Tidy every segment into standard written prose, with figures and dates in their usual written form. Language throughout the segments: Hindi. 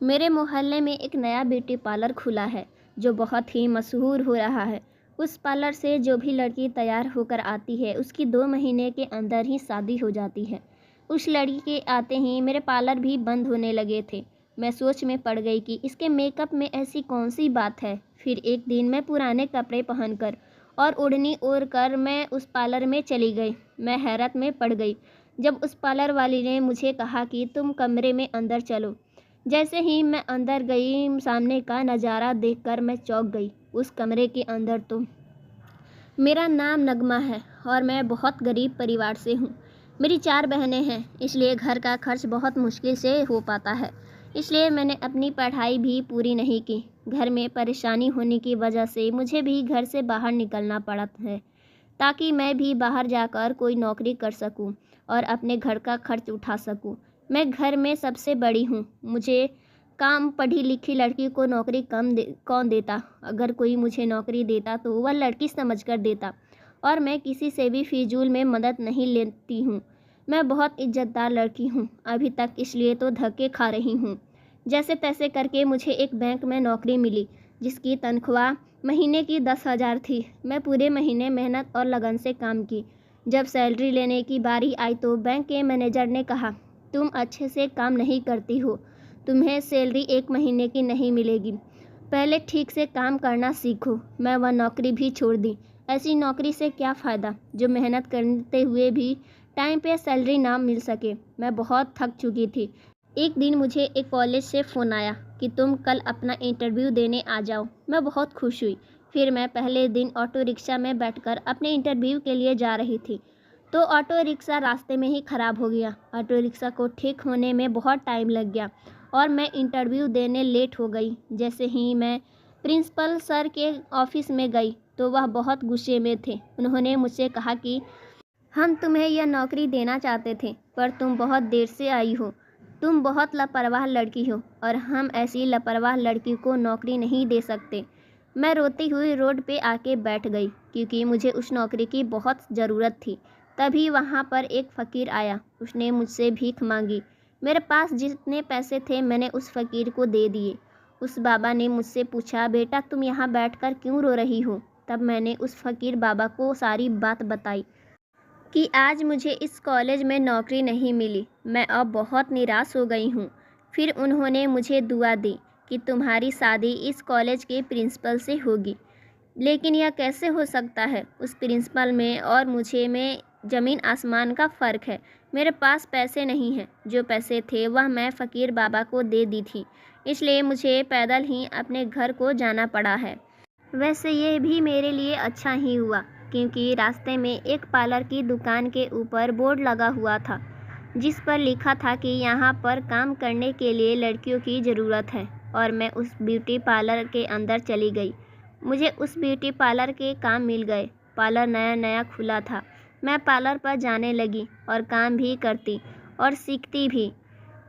मेरे मोहल्ले में एक नया ब्यूटी पार्लर खुला है जो बहुत ही मशहूर हो रहा है। उस पार्लर से जो भी लड़की तैयार होकर आती है उसकी 2 महीने के अंदर ही शादी हो जाती है। उस लड़की के आते ही मेरे पार्लर भी बंद होने लगे थे। मैं सोच में पड़ गई कि इसके मेकअप में ऐसी कौन सी बात है। फिर एक दिन मैं पुराने कपड़े पहनकर और ओढ़नी ओढ़ कर मैं उस पार्लर में चली गई। मैं हैरत में पड़ गई जब उस पार्लर वाली ने मुझे कहा कि तुम कमरे में अंदर चलो। जैसे ही मैं अंदर गई सामने का नज़ारा देखकर मैं चौंक गई। उस कमरे के अंदर तो मेरा नाम नगमा है और मैं बहुत गरीब परिवार से हूँ। मेरी 4 बहनें हैं, इसलिए घर का खर्च बहुत मुश्किल से हो पाता है। इसलिए मैंने अपनी पढ़ाई भी पूरी नहीं की। घर में परेशानी होने की वजह से मुझे भी घर से बाहर निकलना पड़ा है ताकि मैं भी बाहर जाकर कोई नौकरी कर सकूं और अपने घर का खर्च उठा सकूं। मैं घर में सबसे बड़ी हूं। मुझे काम पढ़ी लिखी लड़की को नौकरी कौन देता। अगर कोई मुझे नौकरी देता तो वह लड़की समझकर देता और मैं किसी से भी फिजूल में मदद नहीं लेती हूँ। मैं बहुत इज्जतदार लड़की हूँ अभी तक, इसलिए तो धक्के खा रही हूँ। जैसे तैसे करके मुझे एक बैंक में नौकरी मिली जिसकी तनख्वाह महीने की 10,000 थी। मैं पूरे महीने मेहनत और लगन से काम की। जब सैलरी लेने की बारी आई तो बैंक के मैनेजर ने कहा, तुम अच्छे से काम नहीं करती हो, तुम्हें सैलरी 1 महीने की नहीं मिलेगी। पहले ठीक से काम करना सीखो। मैं वह नौकरी भी छोड़ दी। ऐसी नौकरी से क्या फ़ायदा जो मेहनत करते हुए भी टाइम पे सैलरी ना मिल सके। मैं बहुत थक चुकी थी। एक दिन मुझे एक कॉलेज से फ़ोन आया कि तुम कल अपना इंटरव्यू देने आ जाओ। मैं बहुत खुश हुई। फिर मैं पहले दिन ऑटो रिक्शा में बैठकर अपने इंटरव्यू के लिए जा रही थी तो ऑटो रिक्शा रास्ते में ही ख़राब हो गया। ऑटो रिक्शा को ठीक होने में बहुत टाइम लग गया और मैं इंटरव्यू देने लेट हो गई। जैसे ही मैं प्रिंसिपल सर के ऑफिस में गई तो वह बहुत गुस्से में थे। उन्होंने मुझसे कहा कि हम तुम्हें यह नौकरी देना चाहते थे पर तुम बहुत देर से आई हो। तुम बहुत लापरवाह लड़की हो और हम ऐसी लापरवाह लड़की को नौकरी नहीं दे सकते। मैं रोती हुई रोड पे आके बैठ गई क्योंकि मुझे उस नौकरी की बहुत ज़रूरत थी। तभी वहाँ पर एक फ़कीर आया। उसने मुझसे भीख मांगी। मेरे पास जितने पैसे थे मैंने उस फ़कीर को दे दिए। उस बाबा ने मुझसे पूछा, बेटा तुम यहाँ बैठकर क्यों रो रही हो। तब मैंने उस फ़कीर बाबा को सारी बात बताई कि आज मुझे इस कॉलेज में नौकरी नहीं मिली। मैं अब बहुत निराश हो गई हूँ। फिर उन्होंने मुझे दुआ दी कि तुम्हारी शादी इस कॉलेज के प्रिंसिपल से होगी। लेकिन यह कैसे हो सकता है। उस प्रिंसिपल में और मुझे में ज़मीन आसमान का फ़र्क है। मेरे पास पैसे नहीं हैं। जो पैसे थे वह मैं फ़कीर बाबा को दे दी थी, इसलिए मुझे पैदल ही अपने घर को जाना पड़ा है। वैसे ये भी मेरे लिए अच्छा ही हुआ क्योंकि रास्ते में एक पार्लर की दुकान के ऊपर बोर्ड लगा हुआ था जिस पर लिखा था कि यहाँ पर काम करने के लिए लड़कियों की ज़रूरत है। और मैं उस ब्यूटी पार्लर के अंदर चली गई। मुझे उस ब्यूटी पार्लर के काम मिल गए। पार्लर नया नया खुला था। मैं पार्लर पर जाने लगी और काम भी करती और सीखती भी।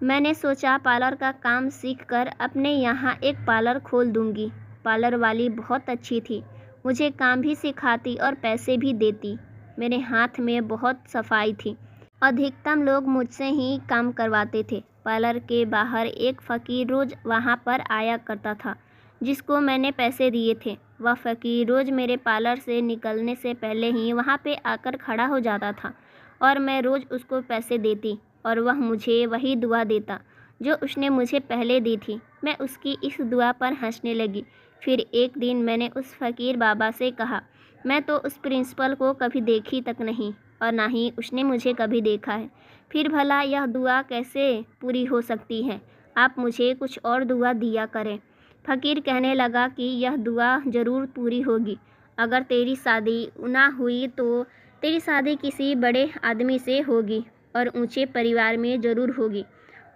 मैंने सोचा पार्लर का काम सीखकर अपने यहाँ एक पार्लर खोल दूँगी। पार्लर वाली बहुत अच्छी थी। मुझे काम भी सिखाती और पैसे भी देती। मेरे हाथ में बहुत सफाई थी। अधिकतम लोग मुझसे ही काम करवाते थे। पार्लर के बाहर एक फ़कीर रोज़ वहाँ पर आया करता था जिसको मैंने पैसे दिए थे। वह फ़कीर रोज़ मेरे पार्लर से निकलने से पहले ही वहाँ पे आकर खड़ा हो जाता था और मैं रोज़ उसको पैसे देती और वह मुझे वही दुआ देता जो उसने मुझे पहले दी थी। मैं उसकी इस दुआ पर हंसने लगी। फिर एक दिन मैंने उस फ़कीर बाबा से कहा, मैं तो उस प्रिंसिपल को कभी देखी तक नहीं और ना ही उसने मुझे कभी देखा है। फिर भला यह दुआ कैसे पूरी हो सकती है। आप मुझे कुछ और दुआ दिया करें। फ़कीर कहने लगा कि यह दुआ ज़रूर पूरी होगी। अगर तेरी शादी ना हुई तो तेरी शादी किसी बड़े आदमी से होगी और ऊंचे परिवार में ज़रूर होगी।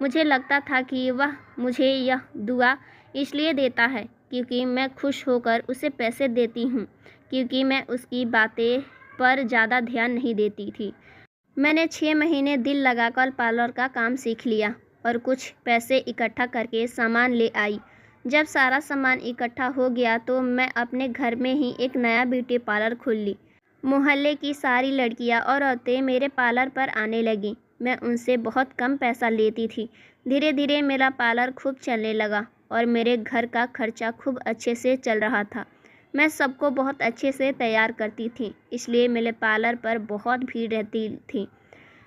मुझे लगता था कि वह मुझे यह दुआ इसलिए देता है क्योंकि मैं खुश होकर उसे पैसे देती हूँ, क्योंकि मैं उसकी बातें पर ज़्यादा ध्यान नहीं देती थी। मैंने 6 महीने दिल लगाकर पार्लर का काम सीख लिया और कुछ पैसे इकट्ठा करके सामान ले आई। जब सारा सामान इकट्ठा हो गया तो मैं अपने घर में ही एक नया ब्यूटी पार्लर खोल ली। मोहल्ले की सारी लड़कियां और औरतें मेरे पार्लर पर आने लगीं। मैं उनसे बहुत कम पैसा लेती थी धीरे धीरे मेरा पार्लर खूब चलने लगा और मेरे घर का खर्चा खूब अच्छे से चल रहा था। मैं सबको बहुत अच्छे से तैयार करती थी, इसलिए मेरे पार्लर पर बहुत भीड़ रहती थी।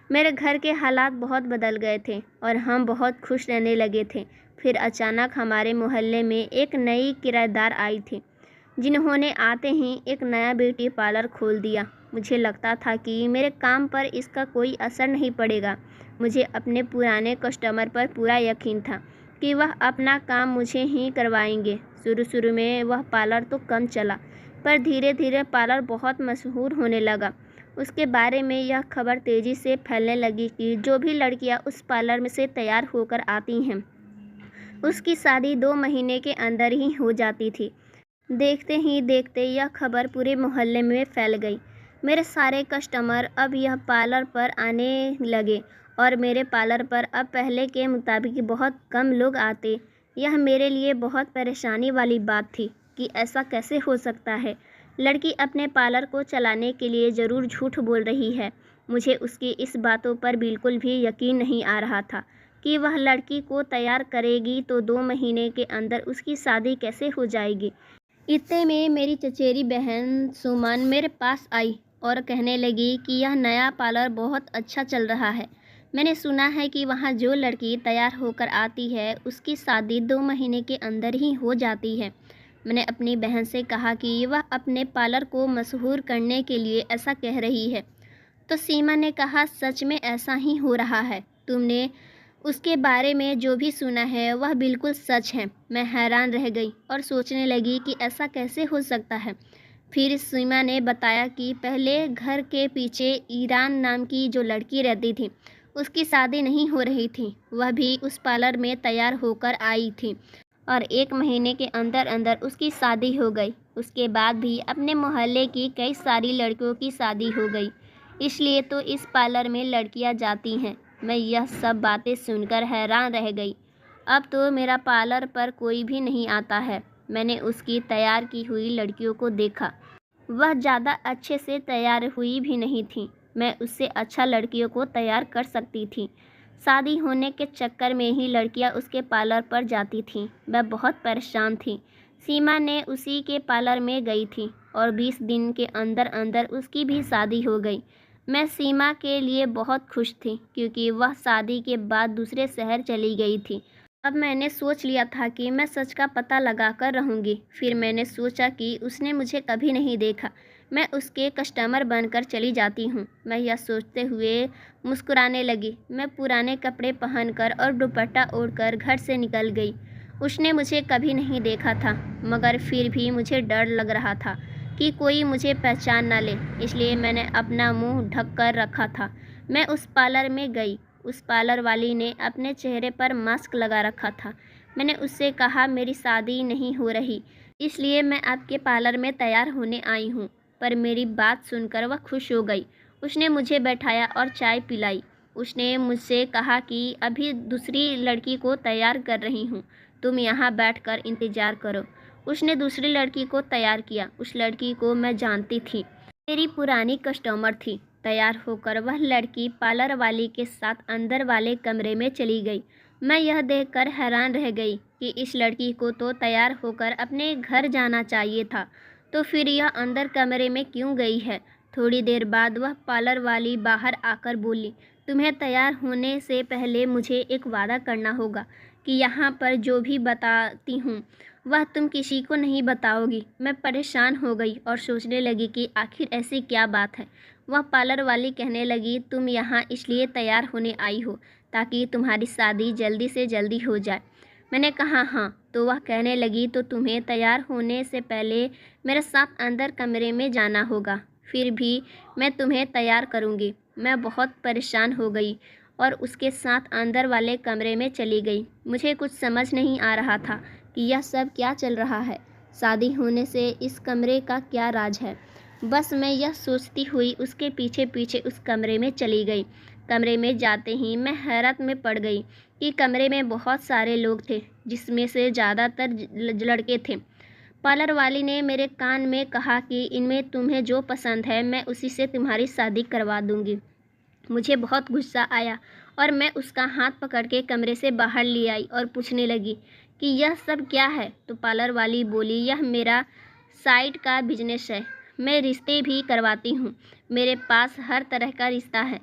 मेरे घर के हालात बहुत बदल गए थे और हम बहुत खुश रहने लगे थे। फिर अचानक हमारे मोहल्ले में एक नई किराएदार आई थी, जिन्होंने आते ही एक नया ब्यूटी पार्लर खोल दिया। मुझे लगता था कि मेरे काम पर इसका कोई असर नहीं पड़ेगा। मुझे अपने पुराने कस्टमर पर पूरा यकीन था कि वह अपना काम मुझे ही करवाएंगे। शुरू में वह पार्लर तो कम चला, पर धीरे धीरे पार्लर बहुत मशहूर होने लगा। उसके बारे में यह खबर तेज़ी से फैलने लगी कि जो भी लड़कियां उस पार्लर में से तैयार होकर आती हैं, उसकी शादी 2 महीने के अंदर ही हो जाती थी। देखते ही देखते यह खबर पूरे मोहल्ले में फैल गई। मेरे सारे कस्टमर अब यह पार्लर पर आने लगे और मेरे पार्लर पर अब पहले के मुताबिक बहुत कम लोग आते। यह मेरे लिए बहुत परेशानी वाली बात थी कि ऐसा कैसे हो सकता है। लड़की अपने पार्लर को चलाने के लिए ज़रूर झूठ बोल रही है। मुझे उसकी इस बातों पर बिल्कुल भी यकीन नहीं आ रहा था कि वह लड़की को तैयार करेगी तो 2 महीने के अंदर उसकी शादी कैसे हो जाएगी। इतने में मेरी चचेरी बहन सुमन मेरे पास आई और कहने लगी कि यह नया पार्लर बहुत अच्छा चल रहा है। मैंने सुना है कि वहाँ जो लड़की तैयार होकर आती है, उसकी शादी 2 महीने के अंदर ही हो जाती है। मैंने अपनी बहन से कहा कि वह अपने पार्लर को मशहूर करने के लिए ऐसा कह रही है। तो सीमा ने कहा, सच में ऐसा ही हो रहा है। तुमने उसके बारे में जो भी सुना है वह बिल्कुल सच है। मैं हैरान रह गई और सोचने लगी कि ऐसा कैसे हो सकता है। फिर सीमा ने बताया कि पहले घर के पीछे ईरान नाम की जो लड़की रहती थी, उसकी शादी नहीं हो रही थी। वह भी उस पार्लर में तैयार होकर आई थी और 1 महीने के अंदर अंदर उसकी शादी हो गई। उसके बाद भी अपने मोहल्ले की कई सारी लड़कियों की शादी हो गई, इसलिए तो इस पार्लर में लड़कियां जाती हैं। मैं यह सब बातें सुनकर हैरान रह गई। अब तो मेरा पार्लर पर कोई भी नहीं आता है। मैंने उसकी तैयार की हुई लड़कियों को देखा, वह ज़्यादा अच्छे से तैयार हुई भी नहीं थी। मैं उससे अच्छा लड़कियों को तैयार कर सकती थी। शादी होने के चक्कर में ही लड़कियां उसके पार्लर पर जाती थीं। मैं बहुत परेशान थी। सीमा ने उसी के पार्लर में गई थी और 20 दिन के अंदर अंदर उसकी भी शादी हो गई। मैं सीमा के लिए बहुत खुश थी क्योंकि वह शादी के बाद दूसरे शहर चली गई थी। अब मैंने सोच लिया था कि मैं सच का पता लगा कर रहूँगी। फिर मैंने सोचा कि उसने मुझे कभी नहीं देखा, मैं उसके कस्टमर बनकर चली जाती हूँ। मैं यह सोचते हुए मुस्कुराने लगी। मैं पुराने कपड़े पहनकर और दुपट्टा ओढ़कर घर से निकल गई। उसने मुझे कभी नहीं देखा था, मगर फिर भी मुझे डर लग रहा था कि कोई मुझे पहचान ना ले, इसलिए मैंने अपना मुंह ढक कर रखा था। मैं उस पार्लर में गई। उस पार्लर वाली ने अपने चेहरे पर मास्क लगा रखा था। मैंने उससे कहा, मेरी शादी नहीं हो रही, इसलिए मैं आपके पार्लर में तैयार होने आई हूँ। पर मेरी बात सुनकर वह खुश हो गई। उसने मुझे बैठाया और चाय पिलाई। उसने मुझसे कहा कि अभी दूसरी लड़की को तैयार कर रही हूँ, तुम यहाँ बैठकर इंतज़ार करो। उसने दूसरी लड़की को तैयार किया। उस लड़की को मैं जानती थी, मेरी पुरानी कस्टमर थी। तैयार होकर वह लड़की पार्लर वाली के साथ अंदर वाले कमरे में चली गई। मैं यह देखकर हैरान रह गई कि इस लड़की को तो तैयार होकर अपने घर जाना चाहिए था, तो फिर यह अंदर कमरे में क्यों गई है। थोड़ी देर बाद वह पार्लर वाली बाहर आकर बोली, तुम्हें तैयार होने से पहले मुझे एक वादा करना होगा कि यहाँ पर जो भी बताती हूँ वह तुम किसी को नहीं बताओगी। मैं परेशान हो गई और सोचने लगी कि आखिर ऐसी क्या बात है। वह पार्लर वाली कहने लगी, तुम यहाँ इसलिए तैयार होने आई हो ताकि तुम्हारी शादी जल्दी से जल्दी हो जाए। मैंने कहा हाँ। तो वह कहने लगी, तो तुम्हें तैयार होने से पहले मेरे साथ अंदर कमरे में जाना होगा, फिर भी मैं तुम्हें तैयार करूँगी। मैं बहुत परेशान हो गई और उसके साथ अंदर वाले कमरे में चली गई। मुझे कुछ समझ नहीं आ रहा था कि यह सब क्या चल रहा है। शादी होने से इस कमरे का क्या राज है। बस मैं यह सोचती हुई उसके पीछे पीछे उस कमरे में चली गई। कमरे में जाते ही मैं हैरत में पड़ गई कि कमरे में बहुत सारे लोग थे, जिसमें से ज़्यादातर लड़के थे। पार्लर वाली ने मेरे कान में कहा कि इनमें तुम्हें जो पसंद है मैं उसी से तुम्हारी शादी करवा दूंगी। मुझे बहुत गुस्सा आया और मैं उसका हाथ पकड़ के कमरे से बाहर ले आई और पूछने लगी कि यह सब क्या है। तो पार्लर वाली बोली, यह मेरा साइड का बिजनेस है, मैं रिश्ते भी करवाती हूँ, मेरे पास हर तरह का रिश्ता है,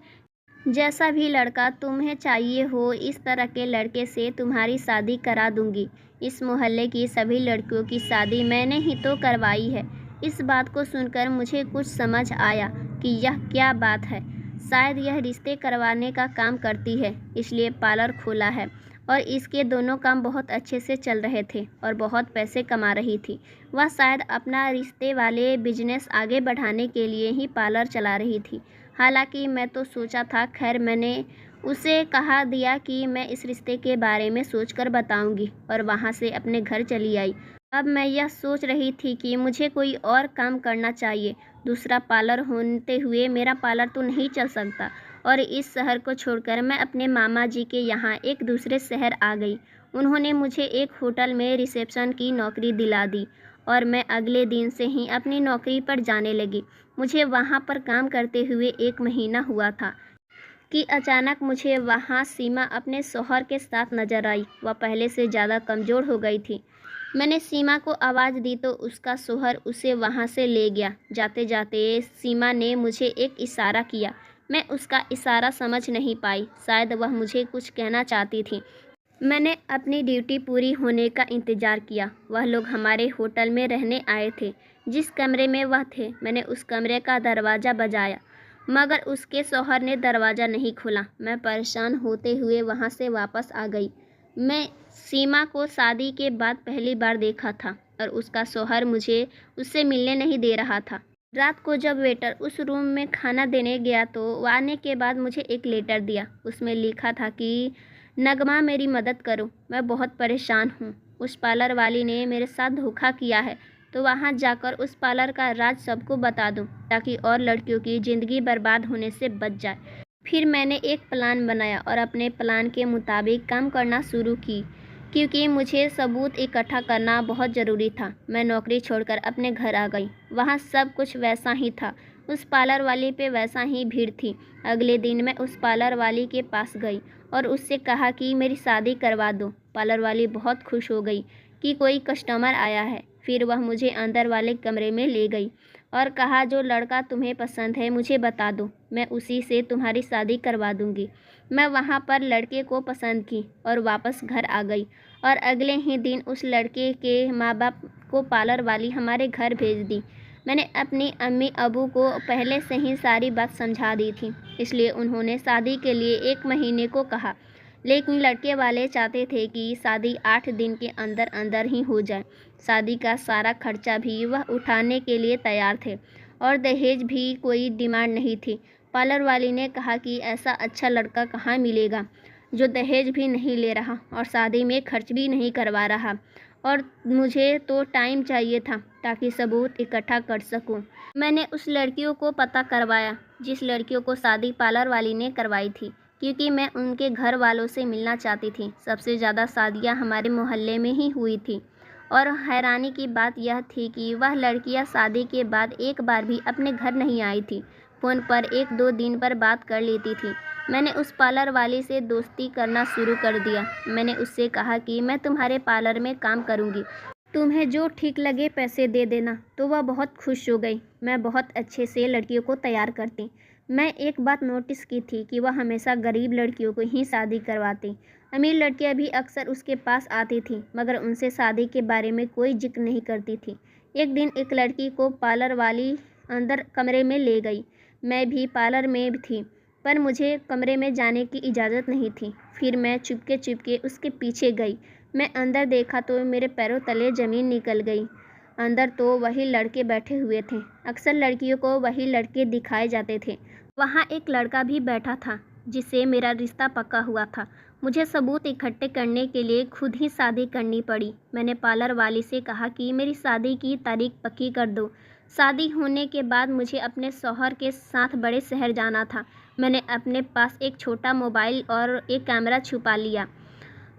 जैसा भी लड़का तुम्हें चाहिए हो इस तरह के लड़के से तुम्हारी शादी करा दूंगी। इस मोहल्ले की सभी लड़कियों की शादी मैंने ही तो करवाई है। इस बात को सुनकर मुझे कुछ समझ आया कि यह क्या बात है। शायद यह रिश्ते करवाने का काम करती है, इसलिए पार्लर खोला है। और इसके दोनों काम बहुत अच्छे से चल रहे थे और बहुत पैसे कमा रही थी। वह शायद अपना रिश्ते वाले बिजनेस आगे बढ़ाने के लिए ही पार्लर चला रही थी। हालांकि मैं तो सोचा था, खैर मैंने उसे कहा दिया कि मैं इस रिश्ते के बारे में सोचकर बताऊंगी और वहां से अपने घर चली आई। अब मैं यह सोच रही थी कि मुझे कोई और काम करना चाहिए। दूसरा पार्लर होते हुए मेरा पार्लर तो नहीं चल सकता। और इस शहर को छोड़कर मैं अपने मामा जी के यहाँ एक दूसरे शहर आ गई। उन्होंने मुझे एक होटल में रिसेप्शन की नौकरी दिला दी और मैं अगले दिन से ही अपनी नौकरी पर जाने लगी। मुझे वहाँ पर काम करते हुए 1 महीना हुआ था कि अचानक मुझे वहाँ सीमा अपने शौहर के साथ नजर आई। वह पहले से ज़्यादा कमज़ोर हो गई थी। मैंने सीमा को आवाज़ दी तो उसका शौहर उसे वहाँ से ले गया। जाते जाते सीमा ने मुझे एक इशारा किया। मैं उसका इशारा समझ नहीं पाई, शायद वह मुझे कुछ कहना चाहती थी। मैंने अपनी ड्यूटी पूरी होने का इंतज़ार किया। वह लोग हमारे होटल में रहने आए थे। जिस कमरे में वह थे, मैंने उस कमरे का दरवाज़ा बजाया, मगर उसके शौहर ने दरवाज़ा नहीं खोला। मैं परेशान होते हुए वहाँ से वापस आ गई। मैं सीमा को शादी के बाद पहली बार देखा था और उसका शौहर मुझे उससे मिलने नहीं दे रहा था। रात को जब वेटर उस रूम में खाना देने गया तो वो आने के बाद मुझे एक लेटर दिया। उसमें लिखा था कि नगमा, मेरी मदद करो, मैं बहुत परेशान हूँ। उस पार्लर वाली ने मेरे साथ धोखा किया है, तो वहाँ जाकर उस पार्लर का राज सबको बता दूँ ताकि और लड़कियों की ज़िंदगी बर्बाद होने से बच जाए। फिर मैंने एक प्लान बनाया और अपने प्लान के मुताबिक काम करना शुरू की, क्योंकि मुझे सबूत इकट्ठा करना बहुत ज़रूरी था। मैं नौकरी छोड़कर अपने घर आ गई। वहाँ सब कुछ वैसा ही था। उस पार्लर वाली पे वैसा ही भीड़ थी। अगले दिन मैं उस पार्लर वाली के पास गई और उससे कहा कि मेरी शादी करवा दो। पार्लर वाली बहुत खुश हो गई कि कोई कस्टमर आया है। फिर वह मुझे अंदर वाले कमरे में ले गई और कहा, जो लड़का तुम्हें पसंद है मुझे बता दो, मैं उसी से तुम्हारी शादी करवा दूंगी। मैं वहाँ पर लड़के को पसंद की और वापस घर आ गई और अगले ही दिन उस लड़के के माँ बाप को पार्लर वाली हमारे घर भेज दी। मैंने अपनी अम्मी अबू को पहले से ही सारी बात समझा दी थी, इसलिए उन्होंने शादी के लिए 1 महीने को कहा। लेकिन लड़के वाले चाहते थे कि शादी 8 दिन के अंदर अंदर ही हो जाए। शादी का सारा खर्चा भी वह उठाने के लिए तैयार थे और दहेज भी कोई डिमांड नहीं थी। पार्लर वाली ने कहा कि ऐसा अच्छा लड़का कहाँ मिलेगा जो दहेज भी नहीं ले रहा और शादी में खर्च भी नहीं करवा रहा। और मुझे तो टाइम चाहिए था ताकि सबूत इकट्ठा कर सकूं। मैंने उस लड़कियों को पता करवाया जिस लड़कियों को शादी पार्लर वाली ने करवाई थी, क्योंकि मैं उनके घर वालों से मिलना चाहती थी। सबसे ज़्यादा शादियां हमारे मोहल्ले में ही हुई थी और हैरानी की बात यह थी कि वह लड़कियां शादी के बाद एक बार भी अपने घर नहीं आई थी। फ़ोन पर 1-2 दिन पर बात कर लेती थी। मैंने उस पार्लर वाली से दोस्ती करना शुरू कर दिया। मैंने उससे कहा कि मैं तुम्हारे पार्लर में काम करूँगी, तुम्हें जो ठीक लगे पैसे दे देना। तो वह बहुत खुश हो गई। मैं बहुत अच्छे से लड़कियों को तैयार करती। मैं एक बात नोटिस की थी कि वह हमेशा गरीब लड़कियों को ही शादी करवाती। अमीर लड़कियां भी अक्सर उसके पास आती थी, मगर उनसे शादी के बारे में कोई जिक्र नहीं करती थी। एक दिन एक लड़की को पार्लर वाली अंदर कमरे में ले गई। मैं भी पार्लर में थी, पर मुझे कमरे में जाने की इजाज़त नहीं थी। फिर मैं चुपके चुपके उसके पीछे गई। मैं अंदर देखा तो मेरे पैरों तले ज़मीन निकल गई। अंदर तो वही लड़के बैठे हुए थे। अक्सर लड़कियों को वही लड़के दिखाए जाते थे। वहाँ एक लड़का भी बैठा था जिससे मेरा रिश्ता पक्का हुआ था। मुझे सबूत इकट्ठे करने के लिए खुद ही शादी करनी पड़ी। मैंने पार्लर वाली से कहा कि मेरी शादी की तारीख पक्की कर दो। शादी होने के बाद मुझे अपने शौहर के साथ बड़े शहर जाना था। मैंने अपने पास एक छोटा मोबाइल और एक कैमरा छुपा लिया।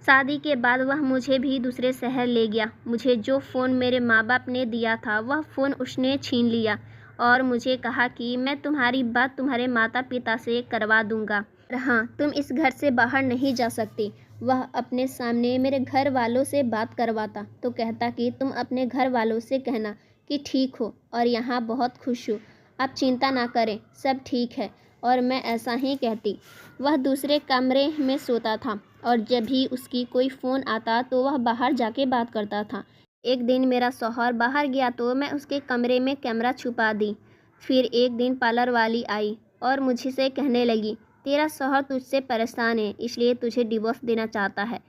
शादी के बाद वह मुझे भी दूसरे शहर ले गया। मुझे जो फ़ोन मेरे माँ बाप ने दिया था वह फ़ोन उसने छीन लिया और मुझे कहा कि मैं तुम्हारी बात तुम्हारे माता पिता से करवा दूंगा। हाँ, तुम इस घर से बाहर नहीं जा सकती। वह अपने सामने मेरे घर वालों से बात करवाता तो कहता कि तुम अपने घर वालों से कहना कि ठीक हो और यहाँ बहुत खुश हूँ, आप चिंता ना करें, सब ठीक है। और मैं ऐसा ही कहती। वह दूसरे कमरे में सोता था और जब भी उसकी कोई फ़ोन आता तो वह बाहर जाके बात करता था। एक दिन मेरा शौहर बाहर गया तो मैं उसके कमरे में कैमरा छुपा दी। फिर एक दिन पार्लर वाली आई और मुझसे कहने लगी, तेरा शौहर तुझसे परेशान है, इसलिए तुझे डिवोर्स देना चाहता है।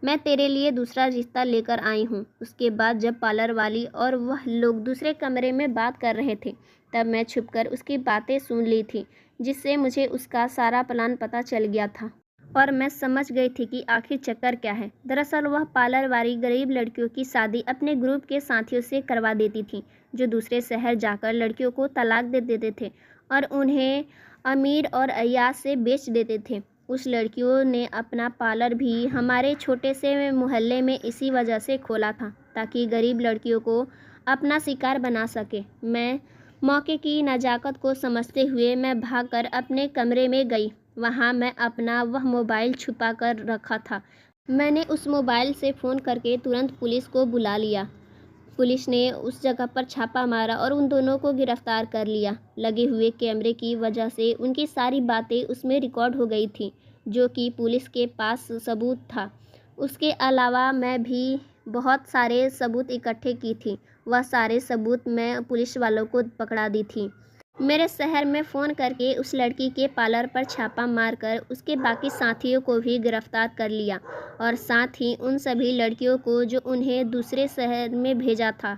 मैं तेरे लिए दूसरा रिश्ता लेकर आई हूँ। उसके बाद जब पार्लर वाली और वह लोग दूसरे कमरे में बात कर रहे थे तब मैं छुपकर उसकी बातें सुन ली थी, जिससे मुझे उसका सारा प्लान पता चल गया था और मैं समझ गई थी कि आखिर चक्कर क्या है। दरअसल वह पार्लर वाली गरीब लड़कियों की शादी अपने ग्रुप के साथियों से करवा देती थी, जो दूसरे शहर जाकर लड़कियों को तलाक दे देते थे और उन्हें अमीर और अय्याज से बेच देते थे। उस लड़कियों ने अपना पार्लर भी हमारे छोटे से मोहल्ले में इसी वजह से खोला था, ताकि गरीब लड़कियों को अपना शिकार बना सके। मैं मौके की नज़ाकत को समझते हुए मैं भागकर अपने कमरे में गई। वहाँ मैं अपना वह मोबाइल छुपा कर रखा था। मैंने उस मोबाइल से फ़ोन करके तुरंत पुलिस को बुला लिया। पुलिस ने उस जगह पर छापा मारा और उन दोनों को गिरफ्तार कर लिया। लगे हुए कैमरे की वजह से उनकी सारी बातें उसमें रिकॉर्ड हो गई थी, जो कि पुलिस के पास सबूत था। उसके अलावा मैं भी बहुत सारे सबूत इकट्ठे की थी। वह सारे सबूत मैं पुलिस वालों को पकड़ा दी थी। मेरे शहर में फ़ोन करके उस लड़की के पार्लर पर छापा मारकर उसके बाकी साथियों को भी गिरफ्तार कर लिया और साथ ही उन सभी लड़कियों को जो उन्हें दूसरे शहर में भेजा था,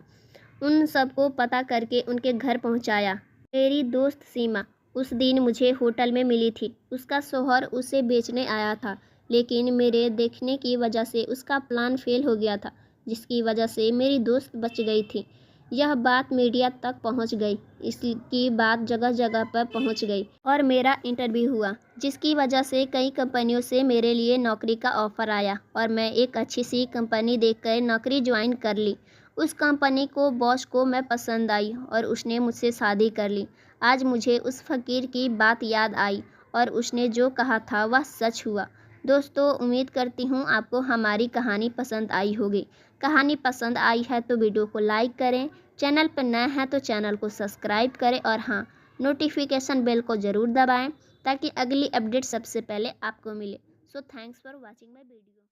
उन सबको पता करके उनके घर पहुंचाया। मेरी दोस्त सीमा उस दिन मुझे होटल में मिली थी। उसका शौहर उसे बेचने आया था, लेकिन मेरे देखने की वजह से उसका प्लान फेल हो गया था, जिसकी वजह से मेरी दोस्त बच गई थी। यह बात मीडिया तक पहुंच गई। इसकी बात जगह जगह पर पहुंच गई और मेरा इंटरव्यू हुआ, जिसकी वजह से कई कंपनियों से मेरे लिए नौकरी का ऑफ़र आया और मैं एक अच्छी सी कंपनी देखकर नौकरी ज्वाइन कर ली। उस कंपनी को बॉस को मैं पसंद आई और उसने मुझसे शादी कर ली। आज मुझे उस फ़कीर की बात याद आई और उसने जो कहा था वह सच हुआ। दोस्तों, उम्मीद करती हूँ आपको हमारी कहानी पसंद आई होगी। कहानी पसंद आई है तो वीडियो को लाइक करें, चैनल पर नए हैं तो चैनल को सब्सक्राइब करें और हाँ, नोटिफिकेशन बेल को ज़रूर दबाएं ताकि अगली अपडेट सबसे पहले आपको मिले। So thanks for watching my video.